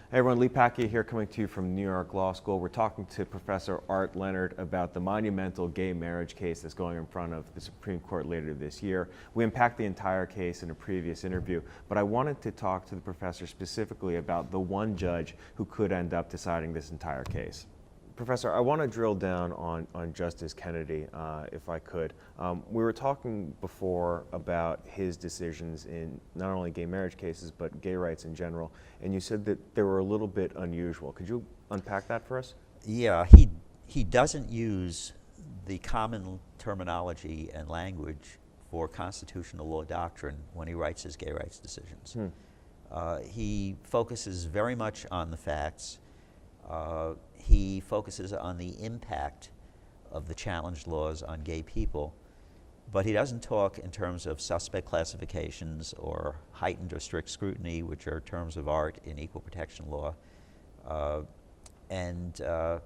Hey everyone, Lee Pacchia here coming to you from New York Law School. We're talking to Professor Art Leonard about the monumental gay marriage case that's going in front of the Supreme Court later this year. We unpacked the entire case in a previous interview, but I wanted to talk to the professor specifically about the one judge who could end up deciding this entire case. Professor, I want to drill down on Justice Kennedy, if I could. We were talking before about his decisions in not only gay marriage cases, but gay rights in general, and you said that they were a little bit unusual. Could you unpack that for us? Yeah, he doesn't use the common terminology and language for constitutional law doctrine when he writes his gay rights decisions. He focuses very much on the facts. He focuses on the impact of the challenged laws on gay people, but he doesn't talk in terms of suspect classifications or heightened or strict scrutiny, which are terms of art in equal protection law. That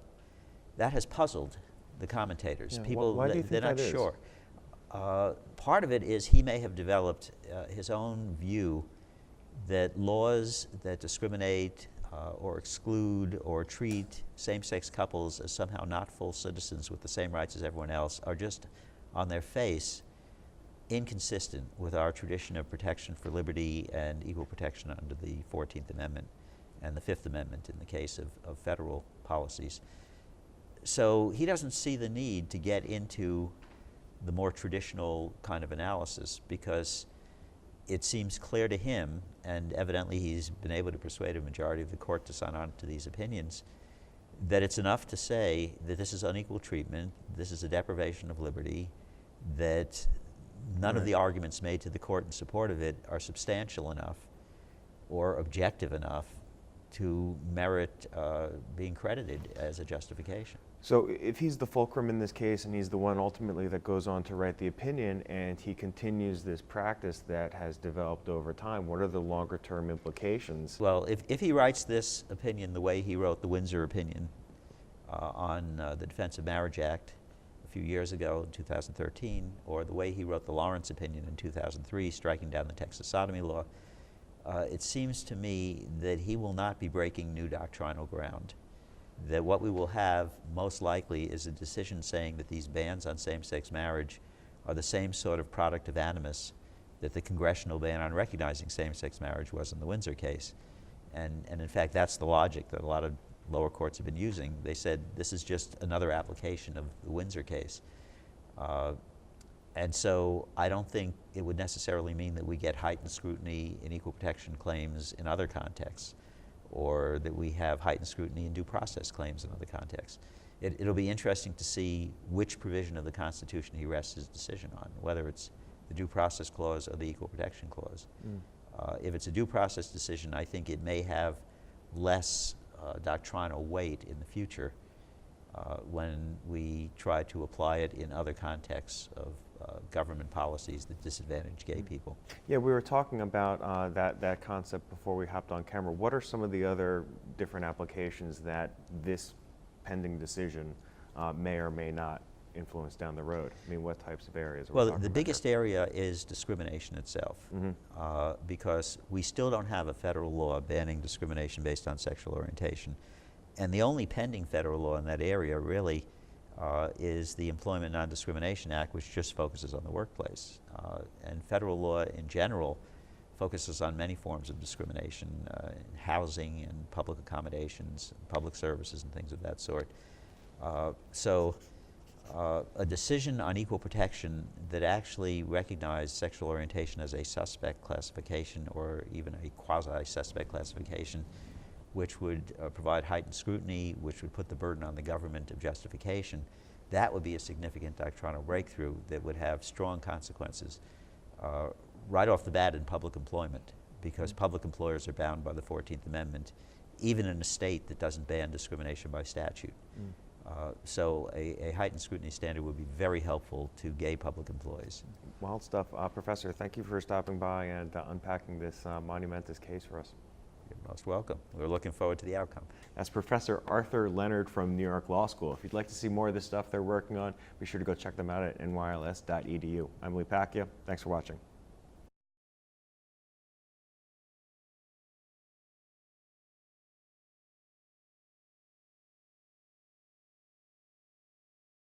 has puzzled the commentators. Yeah, People, why do you think they're not that is? sure. Part of it is he may have developed his own view that laws that discriminate or exclude or treat same-sex couples as somehow not full citizens with the same rights as everyone else are just on their face inconsistent with our tradition of protection for liberty and equal protection under the 14th Amendment and the 5th Amendment in the case of federal policies. So he doesn't see the need to get into the more traditional kind of analysis because it seems clear to him, and evidently he's been able to persuade a majority of the court to sign on to these opinions, that it's enough to say that this is unequal treatment, this is a deprivation of liberty, that none of the arguments made to the court in support of it are substantial enough or objective enough to merit being credited as a justification. So if he's the fulcrum in this case and he's the one ultimately that goes on to write the opinion and he continues this practice that has developed over time, what are the longer term implications? Well, if he writes this opinion the way he wrote the Windsor opinion on the Defense of Marriage Act a few years ago in 2013, or the way he wrote the Lawrence opinion in 2003 striking down the Texas sodomy law, it seems to me that he will not be breaking new doctrinal ground. That what we will have most likely is a decision saying that these bans on same-sex marriage are the same sort of product of animus that the congressional ban on recognizing same-sex marriage was in the Windsor case. And in fact, that's the logic that a lot of lower courts have been using. They said this is just another application of the Windsor case. And so I don't think it would necessarily mean that we get heightened scrutiny in equal protection claims in other contexts, or that we have heightened scrutiny in due process claims in other contexts. It'll be interesting to see which provision of the Constitution he rests his decision on, whether it's the due process clause or the equal protection clause. If it's a due process decision, I think it may have less doctrinal weight in the future when we try to apply it in other contexts of government policies that disadvantage gay people. Yeah, we were talking about that concept before we hopped on camera. What are some of the other different applications that this pending decision may or may not influence down the road? I mean, what types of areas are we talking Well, the about biggest here? area is discrimination itself, because we still don't have a federal law banning discrimination based on sexual orientation. And the only pending federal law in that area really is the Employment Non-Discrimination Act, which just focuses on the workplace. And federal law in general focuses on many forms of discrimination in housing and public accommodations, and public services and things of that sort. So a decision on equal protection that actually recognized sexual orientation as a suspect classification or even a quasi-suspect classification, which would provide heightened scrutiny, which would put the burden on the government of justification, that would be a significant doctrinal breakthrough that would have strong consequences right off the bat in public employment, because public employers are bound by the 14th Amendment, even in a state that doesn't ban discrimination by statute. So a heightened scrutiny standard would be very helpful to gay public employees. Wild stuff. Professor, thank you for stopping by and unpacking this monumentous case for us. You're most welcome. We're looking forward to the outcome. That's Professor Arthur Leonard from New York Law School. If you'd like to see more of the stuff they're working on, be sure to go check them out at nyls.edu. I'm Lee Pacchia. Thanks for watching.